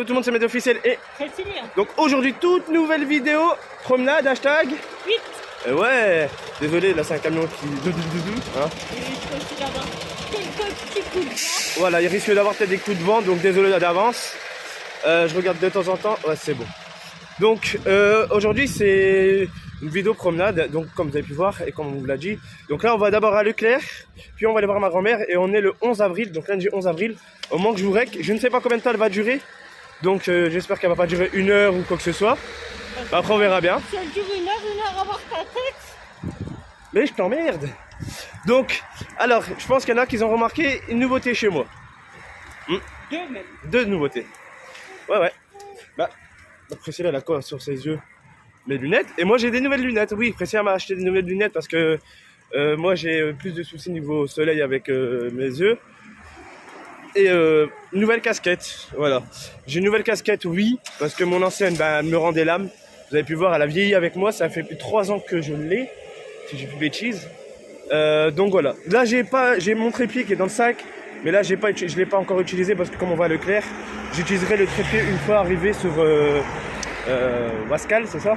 tout le monde, c'est Météo officiel et Priscilla. donc aujourd'hui toute nouvelle vidéo promenade hashtag 8. ouais, désolé là c'est un camion qui hein. Et je peux aussi avoir quelques petits coups de vent. Voilà, il risque d'avoir peut-être des coups de vent donc désolé d'avance. Je regarde de temps en temps, ouais c'est bon. Donc aujourd'hui c'est une vidéo promenade, donc comme vous avez pu voir et comme on vous l'a dit. Donc là on va d'abord à Leclerc, puis on va aller voir ma grand-mère et on est le 11 avril, donc lundi 11 avril. Au moment que je vous rec, je ne sais pas combien de temps elle va durer, donc j'espère qu'elle va pas durer 1 heure ou quoi que ce soit. Après on verra bien. Si elle dure 1 heure avoir ta tête. Mais je t'emmerde. Donc, alors, je pense qu'il y en a qui ont remarqué une nouveauté chez moi. 2 même. 2 nouveautés. Ouais. Bah, Priscilla, elle a quoi sur ses yeux? Mes lunettes. Et moi, j'ai des nouvelles lunettes. Oui, Priscilla m'a acheté des nouvelles lunettes parce que moi, j'ai plus de soucis niveau soleil avec mes yeux. Et une nouvelle casquette. Voilà. J'ai une nouvelle casquette, oui, parce que mon ancienne, elle me rendait l'âme. Vous avez pu voir, elle a vieilli avec moi. Ça fait plus de 3 ans que je l'ai, si j'ai plus de bêtises. Donc voilà. Là, j'ai mon trépied qui est dans le sac. Mais là, je ne l'ai pas encore utilisé parce que comme on va à Leclerc, j'utiliserai le trépied une fois arrivé sur Wascal, c'est ça?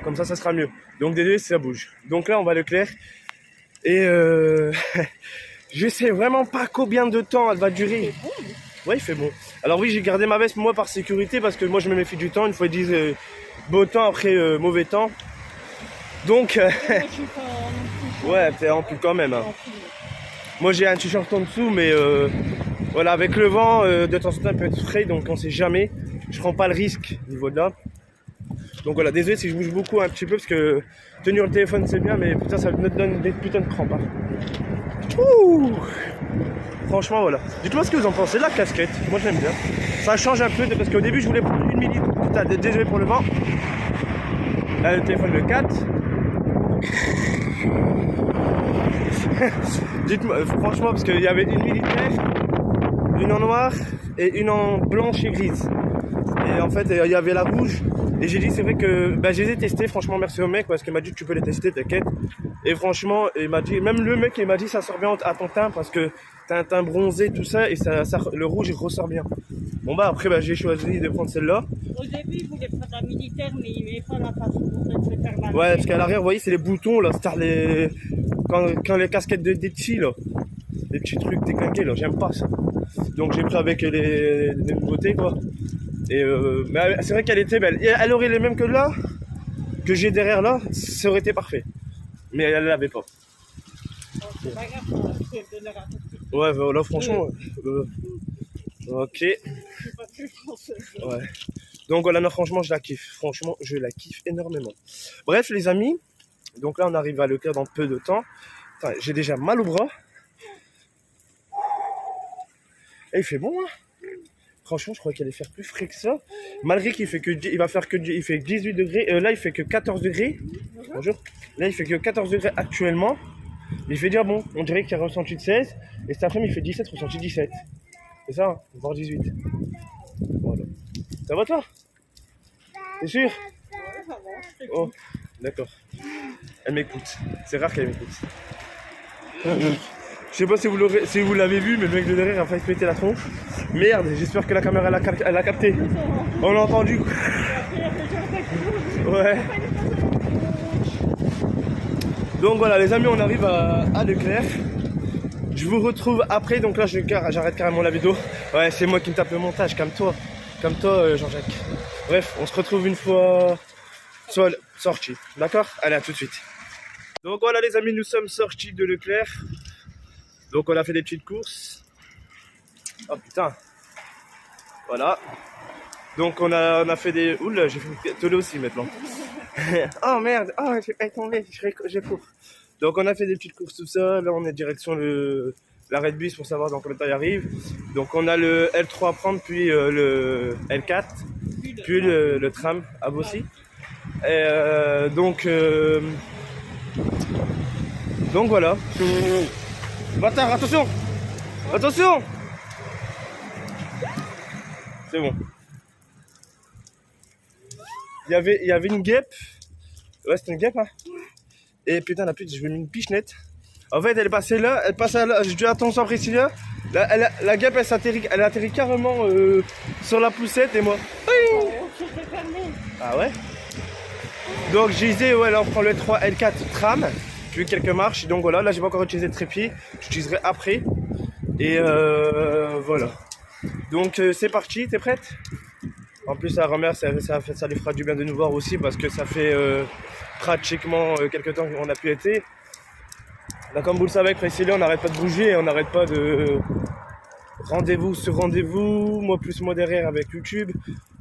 Comme ça sera mieux. Donc désolé si ça bouge. Donc là, on va à Leclerc. Et je sais vraiment pas combien de temps elle va durer. Ouais, il fait bon. Alors oui, j'ai gardé ma veste moi par sécurité parce que moi je me méfie du temps. Une fois ils disent beau temps après mauvais temps. Donc ouais, t'es en plus quand même. Hein. Moi j'ai un t-shirt en dessous, mais voilà, avec le vent, de temps en temps, il peut être frais, donc on sait jamais. Je prends pas le risque au niveau de là. Donc voilà, désolé si je bouge beaucoup un petit peu, parce que tenir le téléphone c'est bien, mais putain, ça me donne des putains de crampes. Hein. Ouh. Franchement, voilà. Dites-moi ce que vous en pensez de la casquette. Moi j'aime bien. Ça change un peu, parce qu'au début je voulais prendre 1 minute. Putain, désolé pour le vent. Là, le téléphone le 4. Dites-moi, franchement, parce qu'il y avait une militaire, une en noir et une en blanche et grise. Et en fait, il y avait la rouge. Et j'ai dit, c'est vrai que je les ai testés. Franchement, merci au mec parce qu'il m'a dit, tu peux les tester, t'inquiète. Et franchement, il m'a dit, même le mec, il m'a dit, ça sort bien à ton teint parce que t'as un teint bronzé, tout ça, et le rouge, il ressort bien. Bon, après, j'ai choisi de prendre celle-là. Au début, il voulait prendre la militaire, mais il n'avait pas la façon pour se faire mal. Ouais, parce qu'à l'arrière, vous voyez, c'est les boutons, là, quand les casquettes des petits, là. Les petits trucs déclinqués, là, j'aime pas ça. Donc j'ai pris avec les nouveautés, quoi. Et mais c'est vrai qu'elle était belle. Et elle aurait les mêmes que là, que j'ai derrière là, ça aurait été parfait. Mais elle l'avait pas. C'est pas grave, c'est de leur attendre. Ouais, voilà, franchement. Ok. C'est pas que je pense. Ouais. Donc voilà, non, franchement, je la kiffe. Franchement, je la kiffe énormément. Bref, les amis. Donc là, on arrive à Leclerc dans peu de temps. Enfin, j'ai déjà mal au bras. Et il fait bon, hein. Franchement, je crois qu'il allait faire plus frais que ça. Malgré qu'il fait il fait 18 degrés. Là, il fait que 14 degrés. Bonjour. Là, il fait que 14 degrés actuellement. Mais il fait déjà bon. On dirait qu'il a ressenti de 16. Et cet après-midi, il fait 17, ressenti 17. C'est ça, hein, voire 18. Voilà. Ça va, toi? T'es sûr? Ouais, ça va, je t'écoute. Oh, d'accord. Elle m'écoute. C'est rare qu'elle m'écoute. Je sais pas si vous l'avez vu, mais le mec de derrière a failli se péter la tronche. Merde, j'espère que la caméra elle a capté. On l'a entendu. Ouais. Donc voilà les amis, on arrive à Leclerc. Je vous retrouve après, donc là j'arrête carrément la vidéo. Ouais, c'est moi qui me tape le montage, calme-toi. Calme-toi Jean-Jacques. Bref, on se retrouve une fois sorti. D'accord? Allez, à tout de suite. Donc voilà les amis, nous sommes sortis de Leclerc. Donc on a fait des petites courses. Oh putain. Voilà. Donc on a fait des... Oula, j'ai fait télé aussi maintenant. Oh merde, oh j'ai pas tombé, j'ai cours. Donc on a fait des petites courses tout ça. Là on est direction l'arrêt de bus pour savoir dans combien de temps il arrive. Donc on a le L3 à prendre, puis le L4, puis le tram à Bossy. Et donc voilà. Bâtard, attention! Attention! C'est bon. Il y avait une guêpe. Ouais, c'était une guêpe, hein. Et putain, la pute, je vais mettre une pichenette. En fait, elle est passée là, elle passe là. J'ai dit attention, Priscilla. La guêpe, elle atterrit carrément sur la poussette et moi. Oui. Oh, c'était fermé. Ah ouais? Donc je disais, ouais, là on prend le 3 L4 tram, puis quelques marches. Donc voilà, là j'ai pas encore utilisé le trépied, j'utiliserai après. Et voilà. Donc c'est parti, t'es prête? En plus la grand-mère, ça lui fera du bien de nous voir aussi parce que ça fait pratiquement quelques temps qu'on n'a plus été. Là, comme vous le savez, avec Priscilla, on n'arrête pas de bouger, on n'arrête pas de rendez-vous sur rendez-vous, moi plus moi derrière avec YouTube.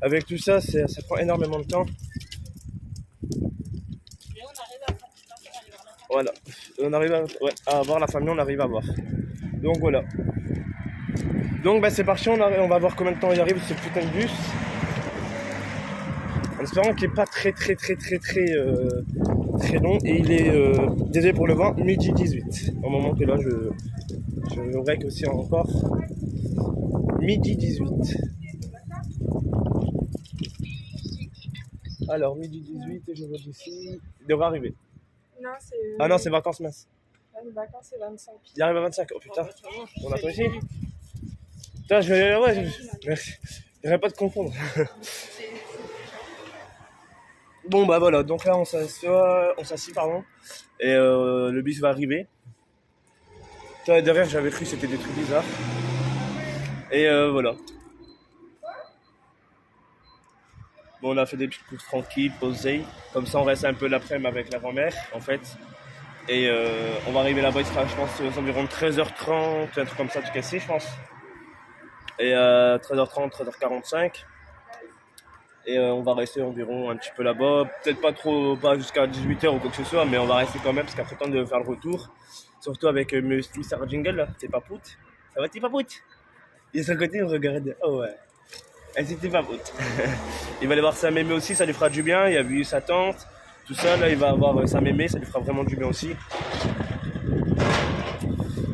Avec tout ça, ça prend énormément de temps. Et on arrive à aller voir la famille. Voilà, on arrive à voir la famille, on arrive à voir. Donc voilà. Donc bah, c'est parti, on va voir combien de temps il arrive ce putain de bus. En espérant qu'il n'est pas très long. Et il est, désolé pour le vent, midi 18. Au moment que là, je break aussi encore. Midi 18. Alors, midi 18, et je vois d'ici. Il devrait arriver. Non, c'est. Ah non, c'est vacances minces. Les vacances, c'est 25. Il arrive à 25. Oh putain. On attend ici. Putain, merci. J'arrête pas de confondre. Bon bah voilà, donc là on s'assit pardon. Et le bus va arriver. Toi derrière j'avais cru que c'était des trucs bizarres. Et voilà. Bon, on a fait des petites courses tranquilles, posées. Comme ça on reste un peu l'après-midi avec la grand-mère en fait. Et on va arriver là-bas, il sera je pense aux environ 13h30, un truc comme ça tout cassé je pense. Et 13h30, 13h45. Et on va rester environ un petit peu là-bas, peut-être pas jusqu'à 18h ou quoi que ce soit, mais on va rester quand même parce qu'après temps de faire le retour, surtout avec Mr Jingle là, c'est Papout. Ça va t'es Papout? Et de son côté il me regarde, oh ouais, c'était Papout. Il va aller voir sa mémé aussi, ça lui fera du bien, il a vu sa tante, tout ça, là il va voir sa mémé, ça lui fera vraiment du bien aussi.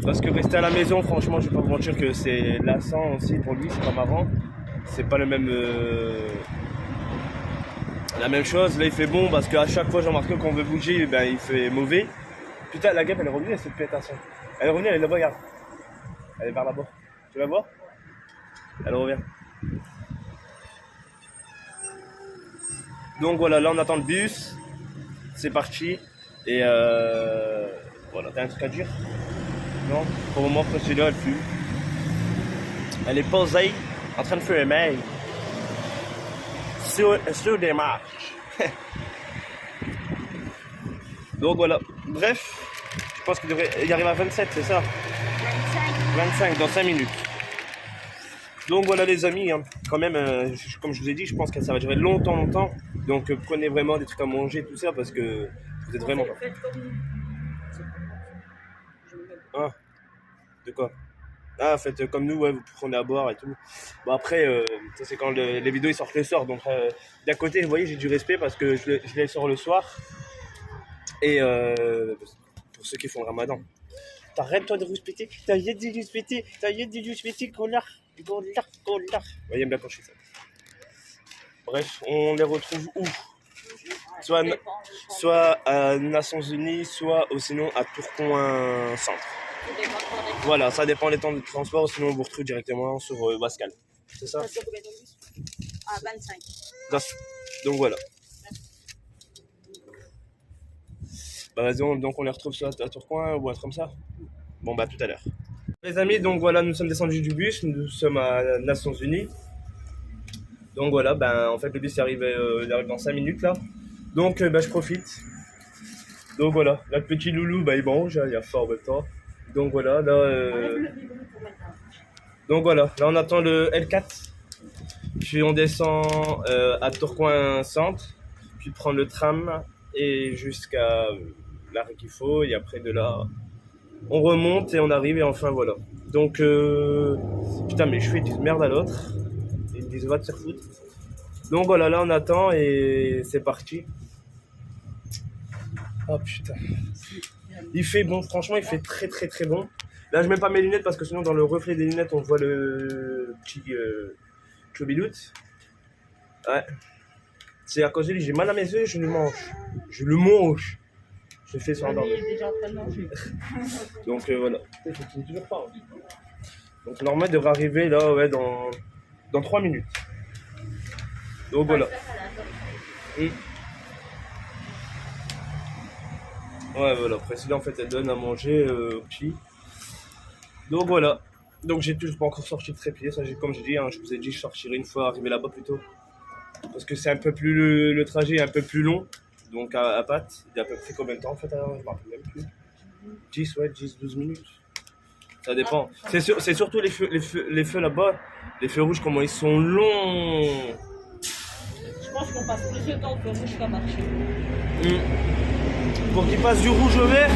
Parce que rester à la maison, franchement je vais pas vous mentir que c'est lassant aussi pour lui, c'est pas marrant, c'est pas le même... La même chose, là il fait bon parce qu'à chaque fois j'ai remarqué qu'on veut bouger, ben, il fait mauvais. Putain, la guêpe elle est revenue, elle s'est fait attention. Elle est revenue, elle est là-bas, regarde. Elle est vers là-bas. Tu la vois? Elle revient. Donc voilà, là on attend le bus. C'est parti. Et voilà, t'as un truc à dire? Non? Pour le moment, Priscilla elle fume. Elle est posée, en train de faire un mail. Sur des marches. Donc voilà. Bref, je pense qu'il devrait y arriver à 27, c'est ça? 25 dans 5 minutes. Donc voilà les amis, hein. Quand même, comme je vous ai dit, je pense que ça va durer longtemps. Donc prenez vraiment des trucs à manger, tout ça, parce que vous êtes vraiment... Ah, de quoi? Ah, faites comme nous, ouais, vous prenez à boire et tout. Bon après, ça c'est quand les vidéos ils sortent le soir. Donc d'un côté, vous voyez, j'ai du respect parce que je les sors le soir. Et pour ceux qui font le ramadan. T'arrêtes toi de respecter, t'arrêtes de respecter, connard. Vous voyez bien quand je fais ça. Bref, on les retrouve où? Soit à Nations Unies, soit ou sinon à Tourcoing Centre. Voilà, ça dépend des temps de transport, sinon on vous retrouve directement sur Wascal. C'est ça? À 25. Donc voilà. Bah vas-y, donc on les retrouve soit à Tourcoing ou un truc comme ça. Bon bah tout à l'heure. Les amis, donc voilà, nous sommes descendus du bus, nous sommes à Nations Unies. Donc voilà, ben en fait le bus il arrive dans 5 minutes là. Donc bah, je profite. Donc voilà, là le petit loulou bah il mange, il a faim en même temps. Donc voilà, là on attend le L4. Puis on descend à Tourcoing Centre, puis prendre le tram et jusqu'à l'arrêt qu'il faut, et après de là on remonte et on arrive et enfin voilà. Donc putain mais je fais une merde à l'autre. Ils me disent va te faire foutre. Donc voilà, là on attend et c'est parti. Oh putain. Il fait bon, franchement il fait très bon. Là je mets pas mes lunettes parce que sinon dans le reflet des lunettes on voit le petit chobilout. Ouais. C'est à cause de lui, j'ai mal à mes yeux, je le mange. Je le mange. Je fais sur un Il est déjà en train de manger. Donc voilà. Je continue toujours pas. Hein. Donc normalement, il devrait arriver là, ouais, dans 3 minutes. Donc voilà. Mm. Ouais, voilà. Après, en fait, elle donne à manger au petit. Donc voilà. Donc j'ai toujours pas encore sorti le trépied. Ça, comme je dis, hein, je vous ai dit, je sortirai une fois arrivé là-bas plutôt. Parce que c'est un peu plus le trajet est un peu plus long. Donc à patte. Il a à peu près combien de temps en fait? Alors, je me rappelle même plus. 10, ouais, 10, 12 minutes. Ça dépend. C'est surtout les feux là-bas. Les feux rouges, comment ils sont longs. Je pense qu'on passe plus de temps que rouge qu'à marcher. Pour qu'ils passent du rouge au vert.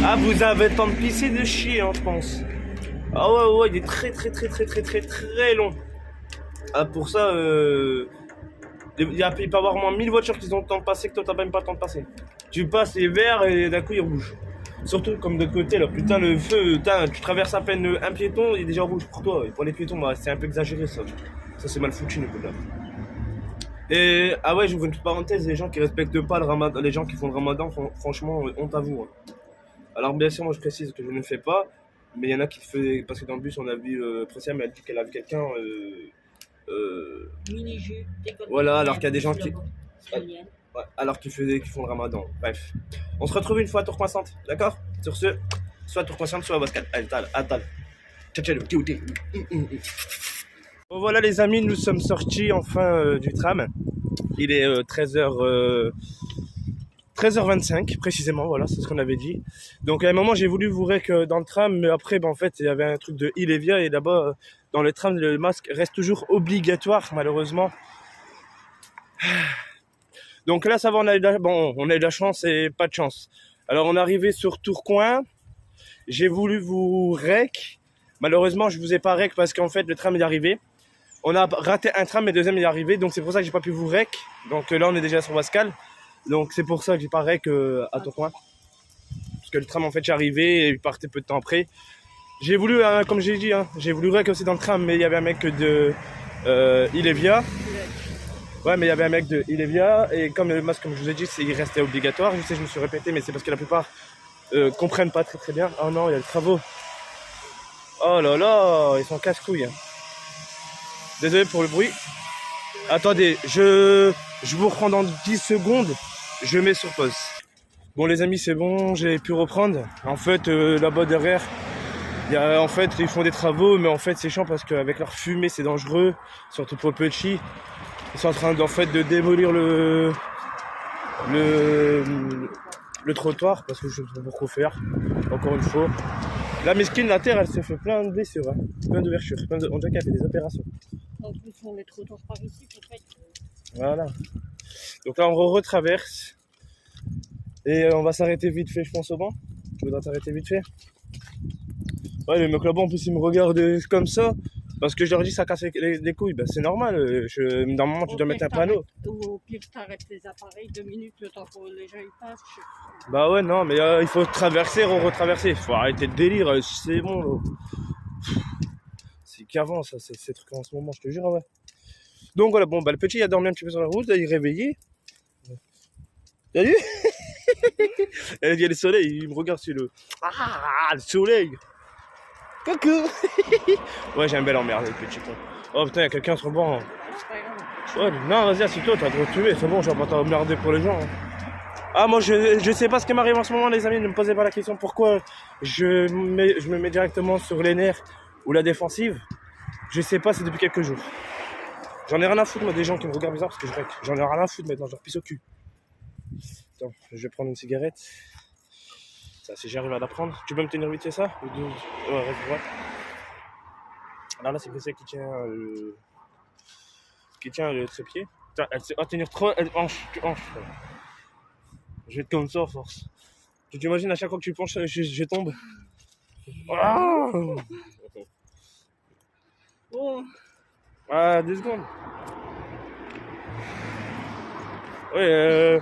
Ah, vous avez le temps de pisser de chier, hein, je pense. Ah ouais, il est très long. Ah, pour ça, il peut y avoir moins 1000 voitures qui ont le temps de passer que toi, t'as même pas le temps de passer. Tu passes les verts et d'un coup, ils rougent. Surtout comme de l'autre côté, là, putain, le feu, tu traverses à peine un piéton, il est déjà rouge pour toi. Et pour les piétons, bah, c'est un peu exagéré, ça. Ça, c'est mal foutu, le coup là. Et, ah ouais, j'ouvre une petite parenthèse, les gens qui respectent pas le ramadan, les gens qui font le ramadan, franchement, honte à vous. Hein. Alors, bien sûr, moi, je précise que je ne le fais pas, mais il y en a qui le font, parce que dans le bus, on a vu, Précia, mais elle dit qu'elle a vu quelqu'un, Mini-jus, voilà, alors qu'il y a des gens qui... Ouais, alors qu'ils font le ramadan. Bref. On se retrouve une fois à Tour Coinsante, d'accord? Sur ce, soit à Tour Coinsante, soit à Bascal. Allez, Atal. Ciao, bon, voilà les amis, nous sommes sortis enfin du tram. Il est 13h25 précisément, voilà, c'est ce qu'on avait dit. Donc à un moment j'ai voulu vous rec dans le tram, mais après en fait il y avait un truc de Illévia et là-bas dans le tram le masque reste toujours obligatoire malheureusement. Donc là ça va, on a eu de la chance et pas de chance. Alors on est arrivé sur Tourcoing, j'ai voulu vous rec, malheureusement je vous ai pas rec parce qu'en fait le tram est arrivé. On a raté un tram mais le deuxième est arrivé, donc c'est pour ça que j'ai pas pu vous rec. Donc là on est déjà sur Pascal. Donc c'est pour ça que j'ai pas rec à Tourcoing. Parce que le tram en fait est arrivé et il partait peu de temps après. J'ai voulu, comme j'ai dit, hein, j'ai voulu rec aussi dans le tram, mais il y avait un mec de Illévia. Ouais, mais il y avait un mec de Illévia et comme le masque, comme je vous ai dit, il restait obligatoire. Je sais, je me suis répété, mais c'est parce que la plupart comprennent pas très bien. Oh non, il y a les travaux. Oh là là, ils sont casse-couilles. Hein. Désolé pour le bruit. Attendez, je vous reprends dans 10 secondes. Je mets sur pause. Bon les amis, c'est bon, j'ai pu reprendre. En fait, là-bas derrière, en fait, ils font des travaux, mais en fait, c'est chiant parce qu'avec leur fumée, c'est dangereux, surtout pour le petit. Ils sont en train de démolir le trottoir parce que je ne sais pas pourquoi faire. Encore une fois. La mesquine, la terre, elle se fait plein de blessures, hein. Plein d'ouvertures. On dirait qu'elle fait des opérations. Donc, ils font les trottoirs par ici, peut-être. Voilà. Donc là, on retraverse. Et on va s'arrêter vite fait, je pense, au banc. Tu voudrais t'arrêter vite fait? Ouais, le mec là-bas, en plus, il me regarde comme ça. Parce que je leur dis, ça casse les couilles. Ben, c'est normal. Normalement, tu dois mettre un panneau. Ou au pire, t'arrêtes les appareils 2 minutes, le temps que les gens y passent. Bah ouais, non, mais il faut traverser, retraverser. Il faut arrêter de délire. C'est bon, là. C'est qu'avant, ça, ces trucs en ce moment, je te jure, ouais. Donc voilà, bon, bah le petit, il a dormi un petit peu sur la route. Là, il est réveillé. T'as vu? Il y a le soleil, il me regarde sur le... Ah, le soleil. Coucou. Ouais, j'ai un bel emmerde, le petit. Oh putain, il y a quelqu'un sur le banc. Ouais, non, vas-y, assieds-toi, t'as trop tué. C'est bon, je vais pas t'emmerder pour les gens. Hein. Ah, moi, je sais pas ce qui m'arrive en ce moment, les amis. Ne me posez pas la question pourquoi je me mets directement sur les nerfs ou la défensive. Je sais pas, c'est depuis quelques jours. J'en ai rien à foutre, moi, des gens qui me regardent bizarre parce que je rec. J'en ai rien à foutre maintenant, je leur pisse au cul. Attends, je vais prendre une cigarette. Ça, si j'arrive à la prendre. Tu peux me tenir vite, c'est ça? Ouais, reste droite. Alors là, c'est Priscilla qui tient le trépied. Attends, elle sait tenir trop. Elle hanche, tu hanches. Je vais être comme ça, à force. Tu t'imagines, à chaque fois que tu penches, je tombe. Ah Oh. Ah, 2 secondes. Ouais,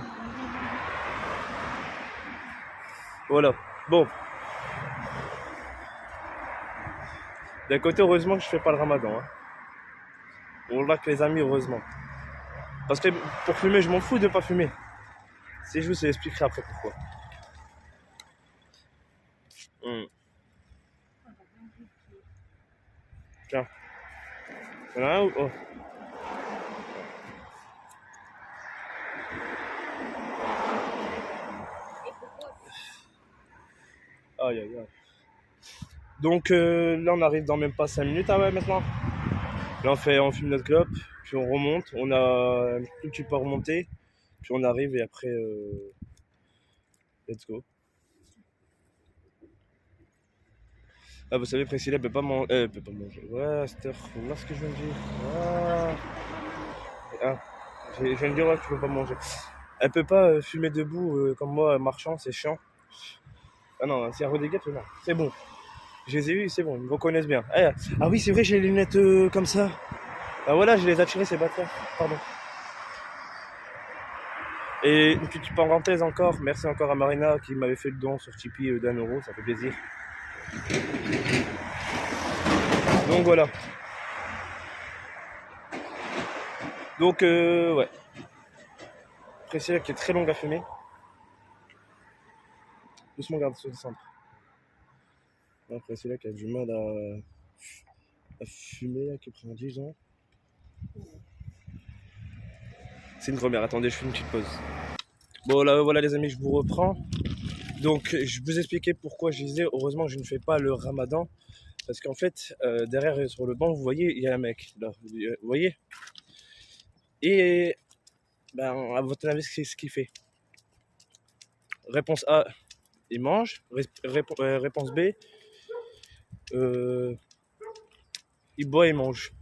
voilà. Bon. D'un côté, heureusement que je fais pas le ramadan. Hein. On l'a que les amis, heureusement. Parce que pour fumer, je m'en fous de pas fumer. Si je vous expliquerai après pourquoi. Il y en a un ou... Oh. Aïe aïe aïe. Donc là on arrive dans même pas 5 minutes maintenant. Là on filme notre clope, puis on remonte, on a un tout petit peu remonté, puis on arrive et après let's go. Ah vous savez Priscilla elle peut pas manger. Ouais, c'est là ce que je viens de dire. Ah, je viens de dire ouais, que tu peux pas manger. Elle peut pas fumer debout comme moi marchant, c'est chiant. Ah non, c'est à Rodriguez, non, c'est bon. Je les ai eus, c'est bon, ils me reconnaissent bien. Ah, ah oui, c'est vrai, j'ai les lunettes comme ça. Ah voilà, je les ai tirées, ces bâtards. Pardon. Et une petite parenthèse encore, merci encore à Marina qui m'avait fait le don sur Tipeee d'1 €, ça fait plaisir. Donc voilà. Donc ouais. Priscilla qui est très longue à fumer. Doucement, garde ce descendre. Après, c'est là qui a du mal à fumer, là, qui prend 10 ans. C'est une première. Attendez, je fais une petite pause. Bon, là, voilà, les amis, je vous reprends. Donc, je vous expliquais pourquoi je disais, heureusement que je ne fais pas le ramadan. Parce qu'en fait, derrière, sur le banc, vous voyez, il y a un mec. Là, vous voyez? Et, ben, à votre avis, c'est ce qu'il fait. Réponse A, il mange. Réponse B, il boit et mange.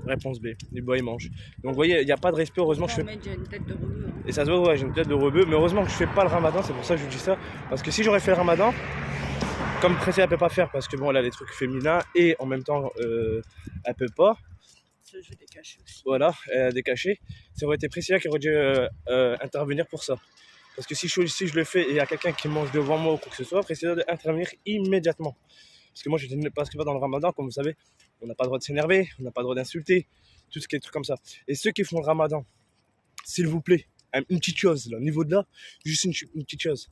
Réponse B, il boit et mange. Donc vous voyez, il n'y a pas de respect, heureusement que je fais... J'ai une tête de rebeu. Hein. Et ça se voit, ouais, j'ai une tête de rebeu, mais heureusement que je fais pas le ramadan, c'est pour ça que je vous dis ça. Parce que si j'aurais fait le ramadan, comme Priscilla elle peut pas faire, parce que bon, elle a des trucs féminins, et en même temps, elle peut pas. Je vais décacher aussi. Voilà, elle a décaché. Ça aurait été Priscilla qui aurait dû intervenir pour ça. Parce que si je le fais et il y a quelqu'un qui mange devant moi ou quoi que ce soit, Priscilla doit intervenir immédiatement. Parce que moi, je ne passe pas dans le ramadan, comme vous savez, on n'a pas le droit de s'énerver, on n'a pas le droit d'insulter, tout ce qui est trucs comme ça. Et ceux qui font le ramadan, s'il vous plaît, une petite chose, là, au niveau de là, juste une petite chose.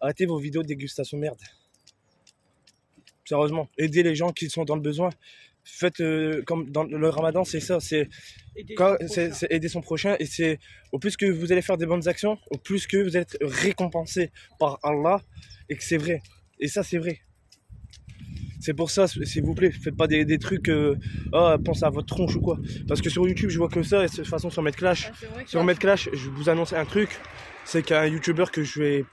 Arrêtez vos vidéos de dégustation merde. Sérieusement, aidez les gens qui sont dans le besoin. Faites comme dans le ramadan, c'est ça, c'est aider son prochain. Et c'est au plus que vous allez faire des bonnes actions, au plus que vous allez être récompensé par Allah et que c'est vrai. Et ça, c'est vrai. C'est pour ça, s'il vous plaît, faites pas des trucs, pensez à votre tronche ou quoi. Parce que sur YouTube, je vois que ça, et de toute façon, sur Medclash, je vous annonce un truc, c'est qu'il y a un YouTuber que je vais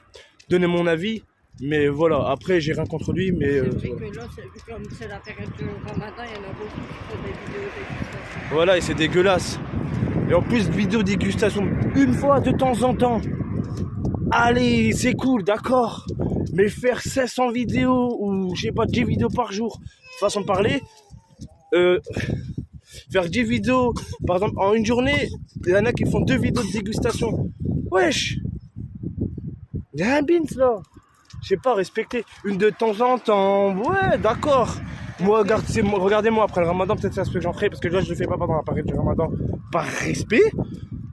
donner mon avis, mais voilà, après, j'ai rien contre lui, mais... C'est vrai que là, comme c'est la période de Ramadan, il y en a beaucoup qui font des vidéos dégustation. Voilà, et c'est dégueulasse. Et en plus, vidéo dégustation, une fois de temps en temps. Allez, c'est cool, d'accord. Mais faire 500 vidéos ou je sais pas 10 vidéos par jour, façon de parler, faire 10 vidéos, par exemple en une journée, il y en a qui font 2 vidéos de dégustation. Wesh, il y a un bins là. Je sais pas, respecter une de temps en temps, ouais, d'accord. Moi, regardez-moi après le ramadan, peut-être ça se fait que j'en ferai, parce que là je le fais pas pendant la période du ramadan, par respect.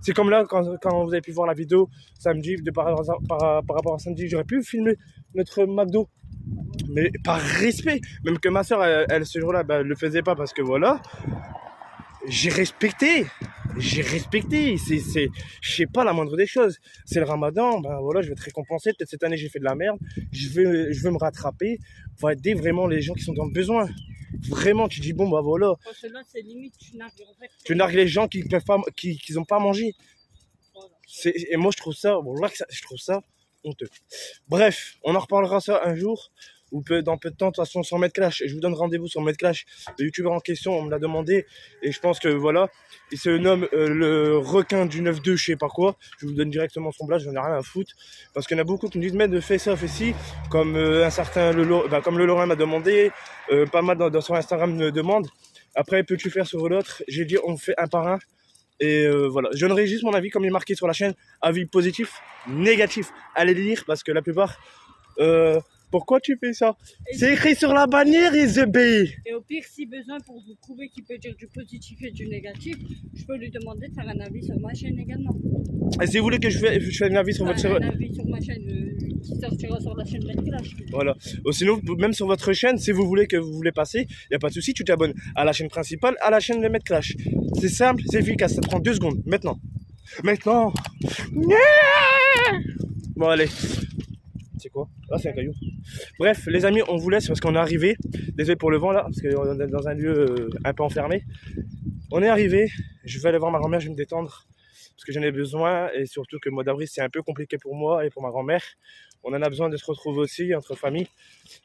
C'est comme là, quand vous avez pu voir la vidéo samedi, par rapport à samedi, j'aurais pu filmer notre McDo. Mais par respect, même que ma soeur, elle ce jour-là, elle le faisait pas parce que voilà, j'ai respecté. C'est, je sais pas la moindre des choses. C'est le ramadan, ben voilà, je vais être récompensé. Peut-être cette année, j'ai fait de la merde. Je veux me rattraper pour aider vraiment les gens qui sont dans le besoin. Vraiment, tu dis bon bah voilà. Parce que là, c'est limite, tu nargues les gens qui peuvent pas, qui ont pas mangé. Voilà. Et moi je trouve ça, bon là je trouve ça honteux. Bref, on en reparlera ça un jour ou dans peu de temps. De toute façon sur Medclash, je vous donne rendez-vous sur Medclash. Le youtubeur en question, on me l'a demandé et je pense que voilà, il se nomme le requin du 9-2, je sais pas quoi. Je vous donne directement son blast, j'en ai rien à foutre parce qu'il y en a beaucoup qui me disent mais de fais ça, fais ci, comme un certain comme le Lorrain m'a demandé, pas mal dans son Instagram me demande. Après peux-tu faire sur l'autre? J'ai dit on fait un par un. Et voilà, je donnerai juste mon avis comme il est marqué sur la chaîne, avis positif, négatif. Allez lire parce que la plupart Pourquoi tu fais ça? Et C'est écrit sur la bannière, Isabelle. Et au pire, si besoin, pour vous prouver qu'il peut dire du positif et du négatif, je peux lui demander de faire un avis sur ma chaîne également. Et si vous voulez que je fasse un avis sur votre Enfin, un avis sur ma chaîne qui sortira sur la chaîne de Clash. Voilà. Sinon, même sur votre chaîne, si vous voulez passer, il n'y a pas de souci, tu t'abonnes à la chaîne principale, à la chaîne de Maître Clash. C'est simple, c'est efficace, ça te prend 2 secondes. Maintenant. Bon, allez. C'est quoi? Ah, c'est un caillou. Bref, les amis, on vous laisse parce qu'on est arrivé. Désolé pour le vent là, parce qu'on est dans un lieu un peu enfermé. On est arrivé. Je vais aller voir ma grand-mère, je vais me détendre. Parce que j'en ai besoin. Et surtout que le mois d'avril, c'est un peu compliqué pour moi et pour ma grand-mère. On en a besoin de se retrouver aussi entre famille.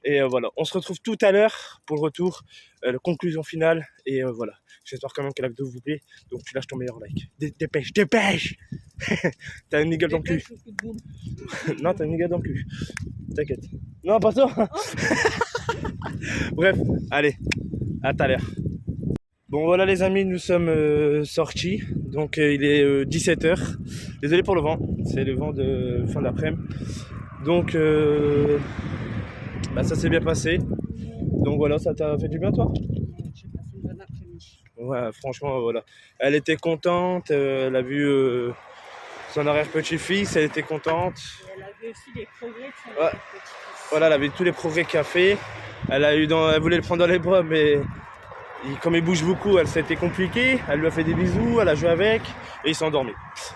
Et voilà, on se retrouve tout à l'heure pour le retour, la conclusion finale. Et voilà, j'espère quand même que la vidéo vous plaît. Donc tu lâches ton meilleur like. Dépêche. T'as une gueule dans le cul. Non, t'as une gueule dans le cul. T'inquiète. Non, pas ça. Bref, allez, à tout à l'heure. Bon voilà les amis, nous sommes sortis. Donc il est 17h. Désolé pour le vent, c'est le vent de fin d'après-midi. Donc ça s'est bien passé. Donc voilà, ça t'a fait du bien toi? J'ai passé une bonne après-midi. Ouais, franchement voilà. Elle était contente, elle a vu son arrière-petit-fils, elle était contente. Et elle a vu aussi les progrès de son Ouais. petit-fils. Voilà, elle avait tous les progrès qu'il a fait. Elle voulait le prendre dans les bras, mais comme il bouge beaucoup, ça a été compliqué. Elle lui a fait des bisous, elle a joué avec et il s'est endormi.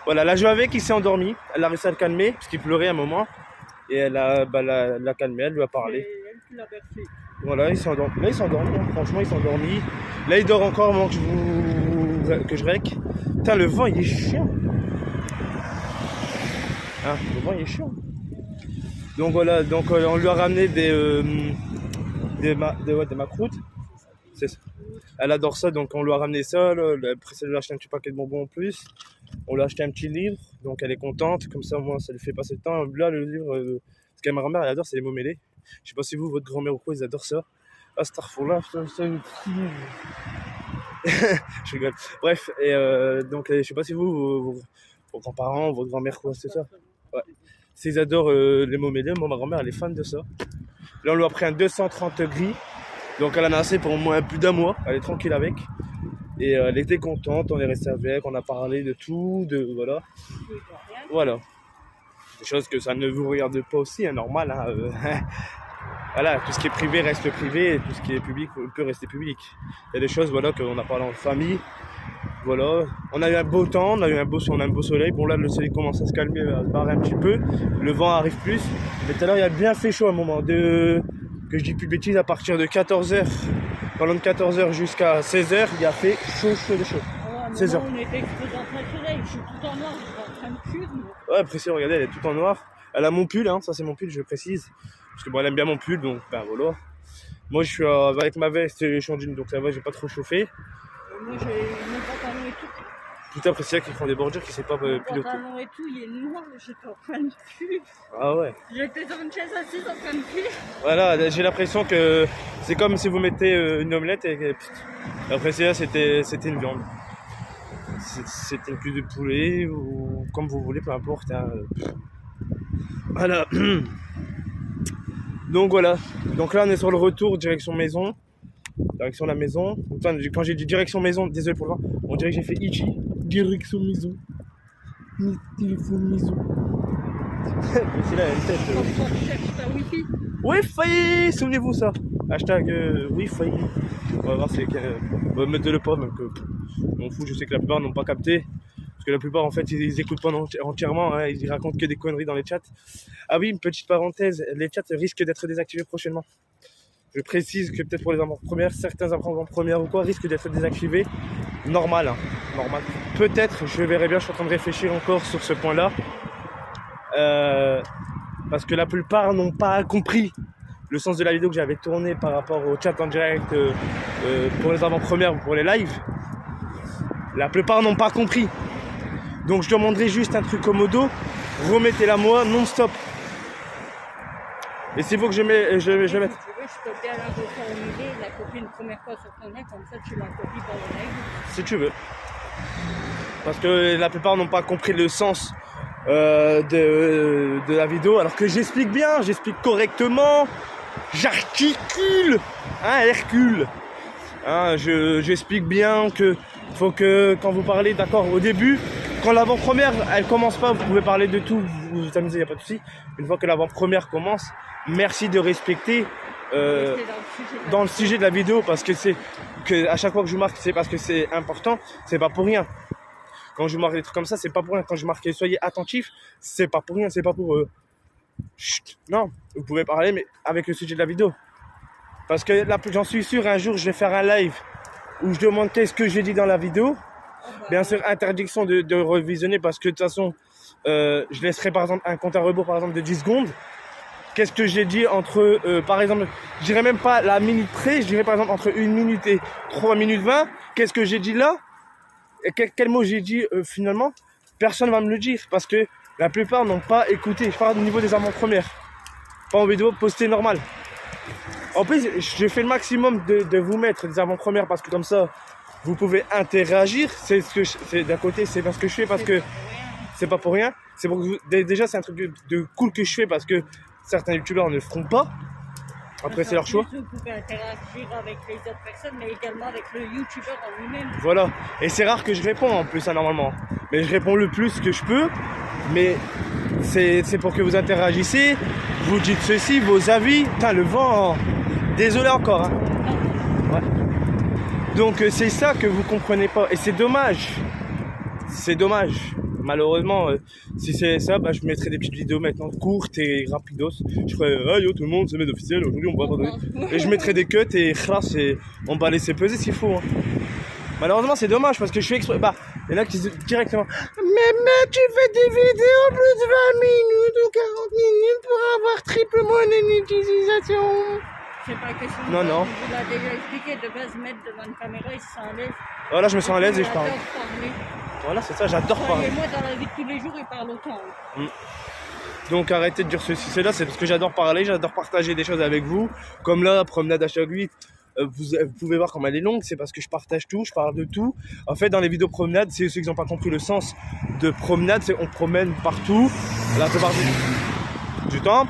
Voilà, elle a joué avec, il s'est endormi. Elle a réussi à le calmer parce qu'il pleurait à un moment. Et elle l'a calmé, elle lui a parlé. Et elle qui l'a bercé. Voilà, il s'est endormi. Là, il s'est endormi, hein. Franchement, il s'est endormi. Là, il dort encore avant que je rec. Putain, le vent, il est chiant. Hein, le vent, il est chiant. Donc voilà, on lui a ramené des macroutes. C'est ça. Elle adore ça, donc on lui a ramené ça. Après, ça lui a acheté un petit paquet de bonbons en plus. On lui a acheté un petit livre, donc elle est contente. Comme ça, moi, ça lui fait passer le temps. Là, le livre, ce que ma grand-mère, elle adore, c'est les mots mêlés. Je sais pas si vous, votre grand-mère ou quoi, ils adorent ça. Ah, Starfall, je rigole. Bref, et donc, je sais pas si vos grands-parents, votre grand-mère, quoi, c'est ça. Ouais. S'ils adorent les mots mêlés, moi, ma grand-mère, elle est fan de ça. Là, on lui a pris un 230 gris. Donc elle en a assez pour au moins plus d'un mois, elle est tranquille avec. Et elle était contente, on est resté avec, on a parlé de tout, voilà. Voilà. Des choses que ça ne vous regarde pas aussi, hein, normal. Hein, voilà, tout ce qui est privé reste privé et tout ce qui est public peut rester public. Il y a des choses voilà, qu'on a parlé en famille. Voilà. On a eu un beau temps, on a un beau soleil. Bon là le soleil commence à se calmer, à se barrer un petit peu. Le vent arrive plus. Mais tout à l'heure il a bien fait chaud à un moment. Que je dis plus de bêtises, à partir de 14h, pendant de 14h jusqu'à 16h, il a fait chaud. Ah ouais, 16h. On était exposés en plein soleil, je suis tout en noir, je suis en train de cuire. Ouais, précis, regardez, elle est tout en noir. Elle a mon pull, hein, ça c'est mon pull, je précise. Parce que bon, elle aime bien mon pull, donc ben voilà. Moi je suis avec ma veste et je suis en jean, donc ça va, j'ai pas trop chauffé. Moi j'ai mon pantalon et tout. Putain, Priscilla qui font des bordures qui sait pas Mon piloter. pantalon et tout, il est noir, j'étais en train de cuire. Ah ouais. J'étais sur une chaise assise en train de cuire. Voilà, j'ai l'impression que c'est comme si vous mettez une omelette et après ça c'était une viande. C'était une cuisse de poulet ou comme vous voulez, peu importe. Hein. Voilà. Donc voilà. Donc là on est sur le retour direction maison. Direction la maison. Enfin, quand j'ai dit direction maison, désolé pour le vent, on dirait que j'ai fait Ichi. Direction maison. Téléphone maison. C'est là, une tête. Comme quand tu cherches ta wifi. Wi-Fi, souvenez-vous ça. Hashtag Wi-Fi. On va voir si on va mettre de le pas même que on fout. Je sais que la plupart n'ont pas capté. Parce que la plupart en fait ils écoutent pas entièrement, hein, ils racontent que des conneries dans les chats. Ah oui, une petite parenthèse, les chats risquent d'être désactivés prochainement. Je précise que peut-être pour les avant-premières, certains avant-premières ou quoi risquent d'être désactivés. Normal, hein, normal. Peut-être, je verrai bien, je suis en train de réfléchir encore sur ce point-là. Parce que la plupart n'ont pas compris le sens de la vidéo que j'avais tournée par rapport au chat en direct pour les avant-premières ou pour les lives. La plupart n'ont pas compris. Donc je demanderai juste un truc commodo, remettez-la moi non-stop. Et s'il faut que je mette... Si tu veux, je peux bien la reformuler, la copier une première fois sur ton net, comme ça tu la copies par le live. Si tu veux. Parce que la plupart n'ont pas compris le sens de la vidéo, alors que j'explique bien, j'explique correctement, j'articule, hein, Hercule. Hein, j'explique bien que faut que quand vous parlez, d'accord, au début, quand l'avant-première elle commence pas, vous pouvez parler de tout, vous vous amusez, il n'y a pas de souci. Une fois que l'avant-première commence, merci de respecter dans le sujet de la vidéo, parce que c'est que à chaque fois que je marque, c'est parce que c'est important, c'est pas pour rien. Quand je marque des trucs comme ça, c'est pas pour rien. Quand je marque soyez attentifs, c'est pas pour rien, c'est pas pour chut, non, vous pouvez parler, mais avec le sujet de la vidéo. Parce que là, j'en suis sûr, un jour, je vais faire un live où je demande qu'est-ce que j'ai dit dans la vidéo. Bien sûr, interdiction de revisionner, parce que de toute façon, je laisserai par exemple un compte à rebours par exemple de 10 secondes. Qu'est-ce que j'ai dit entre, par exemple, je dirais même pas la minute près, je dirais par exemple entre 1 minute et 3 minutes 20. Qu'est-ce que j'ai dit là? Et quel mot j'ai dit finalement? Personne ne va me le dire, parce que la plupart n'ont pas écouté. Je parle au niveau des avant-premières, pas en vidéo postée normale. En plus, je fais le maximum de vous mettre des avant-premières, parce que comme ça, vous pouvez interagir. C'est ce que c'est d'un côté, c'est parce que je fais, parce que c'est pas pour rien. C'est pour que vous, déjà, c'est un truc de cool que je fais, parce que certains youtubeurs ne le feront pas. Après, c'est leur choix. Vous pouvez interagir avec les autres personnes, mais également avec le youtubeur en lui-même. Voilà. Et c'est rare que je réponds en plus, hein, normalement. Mais je réponds le plus que je peux. Mais c'est pour que vous interagissez. Vous dites ceci, vos avis. Putain, le vent. Désolé encore. Hein. Ouais. Donc, c'est ça que vous comprenez pas. Et c'est dommage. C'est dommage. Malheureusement, si c'est ça, bah, je mettrai des petites vidéos maintenant courtes et rapidos. Je ferai ah yo tout le monde, c'est mes officiels, aujourd'hui on va pas. Et je mettrai des cuts et khlas, et on va laisser peser s'il faut. Hein. Malheureusement, c'est dommage parce que je fais exprès. Bah, il y en a qui disent directement mais tu fais des vidéos plus de 20 minutes ou 40 minutes pour avoir triple monétisation. C'est pas question. Non, non. Je vous l'ai déjà expliqué, de base, mettre devant une caméra, il se sent à l'aise. Voilà, je me sens à l'aise et je parle. Parler. Voilà, c'est ça, j'adore parler. Et moi, dans la vie de tous les jours, il parle autant. Donc arrêtez de dire ceci, c'est là, c'est parce que j'adore parler, j'adore partager des choses avec vous. Comme là, promenade #8, vous pouvez voir comme elle est longue, c'est parce que je partage tout, je parle de tout. En fait, dans les vidéos promenade, c'est ceux qui n'ont pas compris le sens de promenade, c'est on promène partout, la plupart du temps.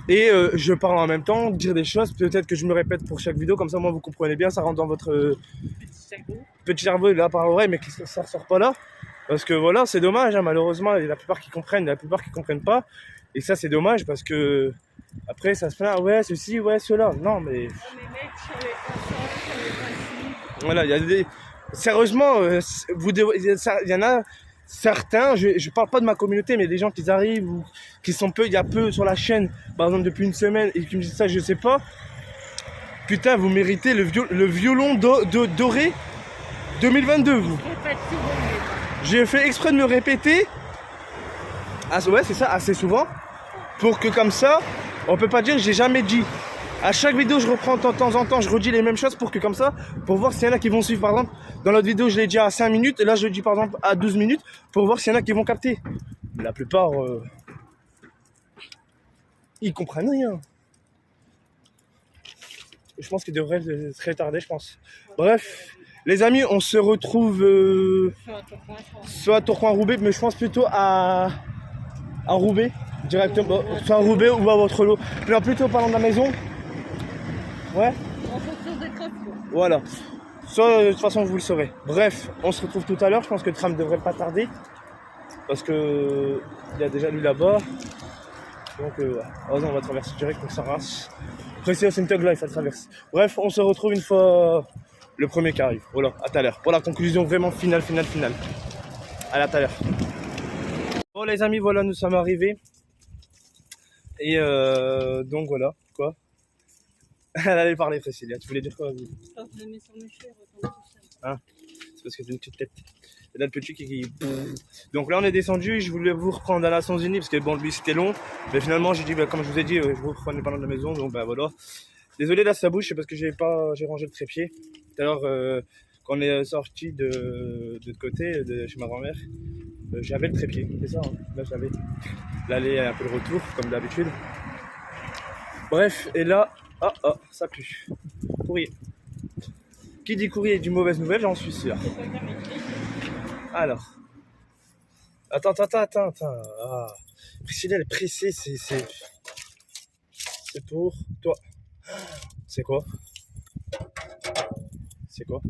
Et je parle en même temps, dire des choses, peut-être que je me répète pour chaque vidéo, comme ça moi vous comprenez bien, ça rentre dans votre petit cerveau là par l'oreille, mais ça ressort pas là. Parce que voilà, c'est dommage, hein, malheureusement, il y a la plupart qui comprennent, la plupart qui comprennent pas. Et ça c'est dommage parce que après ça se plaint, ouais ceci, ouais cela. Non mais... Voilà, il y a des... Sérieusement, il y en a... Certains, je parle pas de ma communauté, mais des gens qui arrivent ou qui sont peu, il y a peu sur la chaîne, par exemple depuis une semaine, et qui me disent ça, je sais pas. Putain, vous méritez le violon doré 2022, vous. J'ai fait exprès de me répéter, ouais, c'est ça, assez souvent, pour que comme ça, on peut pas dire que j'ai jamais dit. À chaque vidéo, je reprends de temps en temps, je redis les mêmes choses pour que comme ça, pour voir s'il y en a qui vont suivre. Par exemple, dans l'autre vidéo, je l'ai dit à 5 minutes, et là, je le dis par exemple à 12 minutes, pour voir s'il y en a qui vont capter. Mais la plupart, ils comprennent rien. Je pense qu'ils devraient se retarder, je pense. Bref, les amis, on se retrouve soit à Tourcoing-Roubaix, mais je pense plutôt à Roubaix, directement, soit à Roubaix ou à votre lot. Alors plutôt parlant de la maison. Ouais. En fonction des trafics. Voilà. Soit de toute façon vous le saurez. Bref, on se retrouve tout à l'heure. Je pense que le tram devrait pas tarder. Parce que il y a déjà lui là-bas. Donc on va traverser direct pour Sarras. Après c'est une tug life, ça traverse. Bref, on se retrouve une fois le premier qui arrive. Voilà, à tout à l'heure. Pour la conclusion vraiment finale. À tout à l'heure. Bon les amis, voilà, nous sommes arrivés. Et donc voilà, quoi. Elle allait parler, Priscilla. Tu voulais dire quoi? Hein? C'est parce que c'est une petite tête. Et là, le petit qui... Donc là, on est descendu. Je voulais vous reprendre à Nations Unies parce que bon, lui, c'était long. Mais finalement, j'ai dit, bah, comme je vous ai dit, je vous reprenais pas loin de la maison. Donc, bah voilà. Désolé, là, ça bouge. C'est parce que j'ai rangé le trépied. Tout à l'heure, quand on est sorti de l'autre côté, de chez ma grand-mère, j'avais le trépied. C'est ça, hein. Là, j'avais. L'aller un peu le retour, comme d'habitude. Bref, et là... Ah, ça pue. Courrier. Qui dit courrier dit mauvaise nouvelle, j'en suis sûr. Alors. Attends. Ah. Priscilla, elle est pressée, c'est pour toi. C'est quoi? C'est quoi?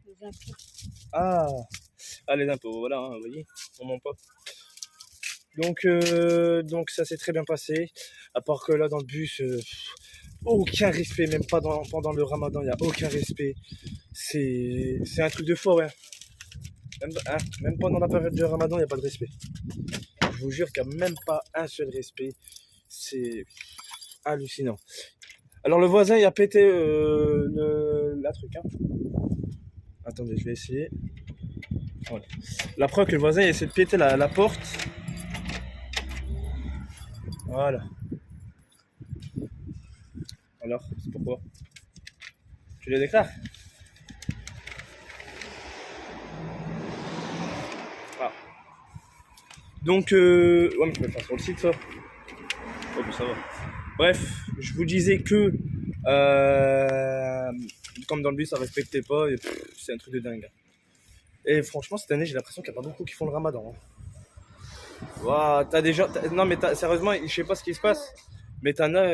Les impôts. Ah, les impôts, voilà, hein, vous voyez, on ment pas. Donc ça s'est très bien passé. À part que là, dans le bus, aucun respect, même pas pendant le ramadan, il n'y a aucun respect. C'est un truc de fou, ouais. Même pendant la période du ramadan, il n'y a pas de respect. Je vous jure qu'il n'y a même pas un seul respect. C'est hallucinant. Alors le voisin, il a pété la truc. Hein. Attendez, je vais essayer. Voilà. La preuve que le voisin il a essayé de péter la porte. Voilà. Alors, c'est pourquoi? Tu les déclares? Ah. Donc, ouais, mais tu peux le faire sur le site, ça. Ouais, mais ça va. Bref, je vous disais que, comme dans le bus, ça respectait pas, et c'est un truc de dingue. Et franchement, cette année, j'ai l'impression qu'il n'y a pas beaucoup qui font le ramadan. Hein. Wow, t'as des gens, non, mais sérieusement, je sais pas ce qui se passe. Mais t'en as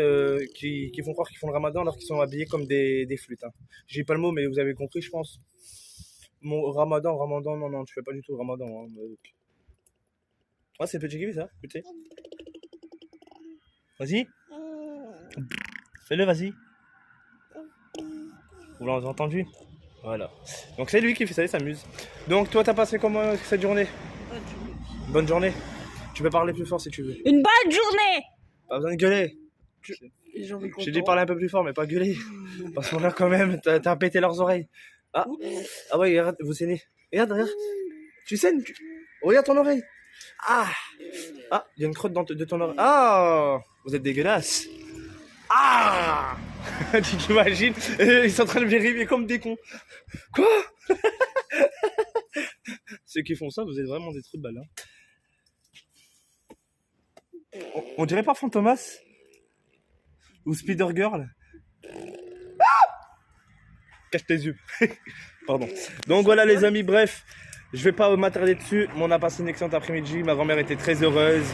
qui font croire qu'ils font le ramadan alors qu'ils sont habillés comme des flûtes. Hein. J'ai pas le mot, mais vous avez compris, je pense. Mon ramadan, non, tu fais pas du tout le ramadan. Hein. Ouais, c'est petit kiwi ça, écoutez. Vas-y. Fais-le, vas-y. Vous l'avez entendu? Voilà. Donc c'est lui qui fait ça, il s'amuse. Donc toi, t'as passé comment cette journée? Bonne journée. Tu peux parler plus fort si tu veux. Une bonne journée. Pas besoin de gueuler. J'ai dû parler un peu plus fort, mais pas gueuler. Parce qu'on a quand même, t'as pété leurs oreilles. Ah ouais, regarde, vous saignez. Regarde. Tu saignes. Regarde ton oreille. Ah, il y a une crotte de ton oreille. Ah, vous êtes dégueulasse. Ah, tu t'imagines? Ils sont en train de vérifier comme des cons. Quoi? Ceux qui font ça, vous êtes vraiment des trous de balle. Hein. On dirait pas Fantomas? Ou Spider Girl? Cache tes yeux. Pardon. Donc voilà les amis, bref, je vais pas m'attarder dessus. Mais on a passé une excellente après-midi. Ma grand-mère était très heureuse.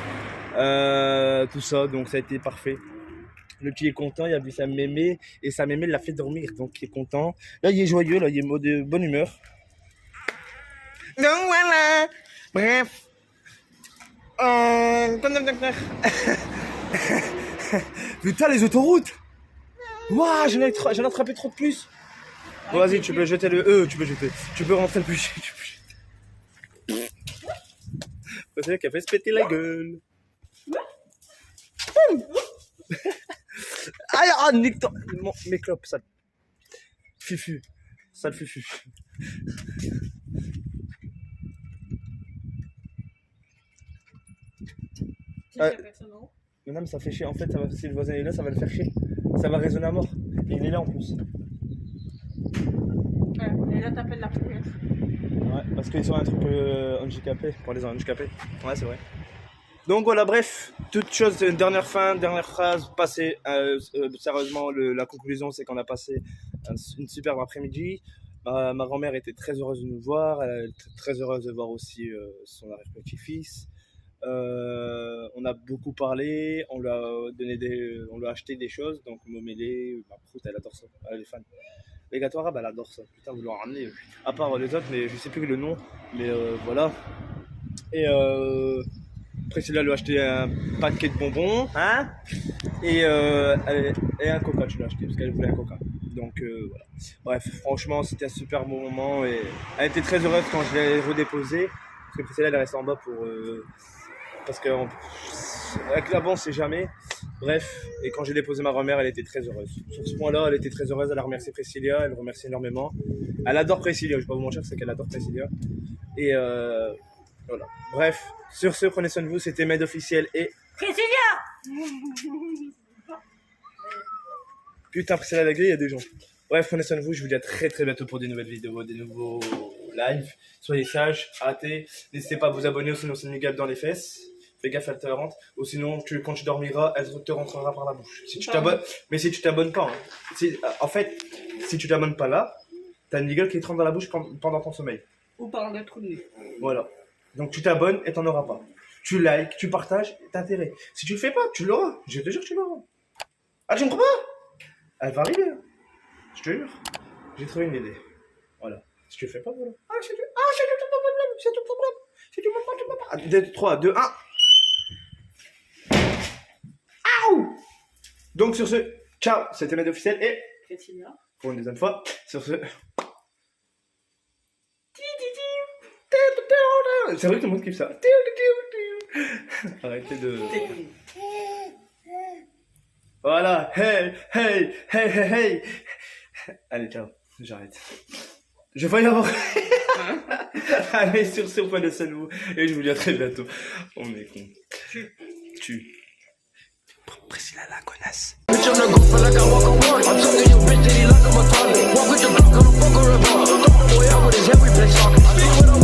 Tout ça, donc ça a été parfait. Le petit est content, il a vu sa mémé. Et sa mémé l'a fait dormir, donc il est content. Là il est joyeux, là il est de bonne humeur. Donc voilà. Bref. Putain les autoroutes. Waouh, j'en ai attrapé trop de plus. Bon, vas-y, tu peux jeter le tu peux jeter. Tu peux rentrer le plus. C'est vrai qu'elle fait se péter la gueule. Nique toi. Mes clopes, sale. Fufu. Sale fufu. Non, mais ça fait chier. En fait, si le voisin est là, ça va le faire chier. Ça va résonner à mort. Et il est là en plus. Ouais, et là t'appelles la police. Ouais, parce qu'ils sont un truc handicapé, pour les handicapés. Ouais, c'est vrai. Donc voilà, bref, toute chose, dernière phrase, passée. Sérieusement, la conclusion, c'est qu'on a passé une superbe après-midi. Ma grand-mère était très heureuse de nous voir. Elle était très heureuse de voir aussi son arrière-petit-fils. On a beaucoup parlé, on lui a acheté des choses, donc Momélé, ma proute, elle adore ça, elle est fan. Les gâteaux arabes, elle adore ça, putain, vous l'en ramenez, à part les autres, mais je sais plus le nom, mais voilà. Et Priscilla lui a acheté un paquet de bonbons, hein, et un coca, tu l'as acheté, parce qu'elle voulait un coca. Donc voilà. Bref, franchement, c'était un super bon moment, et elle était très heureuse quand je l'ai redéposée, parce que Priscilla, elle est restée en bas pour... parce qu'avec la banque, c'est jamais. Bref, et quand j'ai déposé ma grand-mère, elle était très heureuse. Sur ce point-là, elle était très heureuse, elle a remercié Priscilla, elle remercie énormément. Elle adore Priscilla, je vais pas vous mentir, c'est qu'elle adore Priscilla. Et voilà. Bref, sur ce, prenez soin de vous, c'était Med officiel et... Priscilla. Putain, Priscilla la gueule, il y a des gens. Bref, prenez soin de vous, je vous dis à très très bientôt pour des nouvelles vidéos, des nouveaux lives. Soyez sages, hâtez. N'hésitez pas à vous abonner, sinon c'est une gaffe dans les fesses. Fais gaffe, elle te rentre. Ou sinon, quand tu dormiras, elle te rentrera par la bouche. Si tu t'abonnes, mais si tu t'abonnes pas, hein. En fait, si tu t'abonnes pas là, t'as une gueule qui te rentre dans la bouche pendant ton sommeil. Ou par le trou de nez. Voilà. Donc tu t'abonnes et t'en auras pas. Tu likes, tu partages, t'as intérêt. Si tu le fais pas, tu l'auras. Je te jure que tu l'auras. Ah, tu me crois pas? Elle va arriver. Hein. Je te jure. J'ai trouvé une idée. Voilà. Si tu le fais pas, voilà. Ah, c'est tout problème. C'est tout problème. C'est tout problème. 2, 3, 2, 1. Aouh! Donc sur ce, ciao, c'était Med officiel et Christina. pour une deuxième fois, sur ce. C'est vrai que tout le monde kiffe ça. Arrêtez de. Voilà, hey, hey, hey, hey, hey. Allez, ciao, j'arrête. Je vais y avoir. Allez, sur ce, point de salut. Et je vous dis à très bientôt. On est con. Tu. Priscilla la connasse. Bitch, I'm the goat, feel like I walk on water. I'm talking your bitch, that he like I'm a toilet. Walk with your Glock, I'm a fucker about. Boy, out with his head, we play soccer.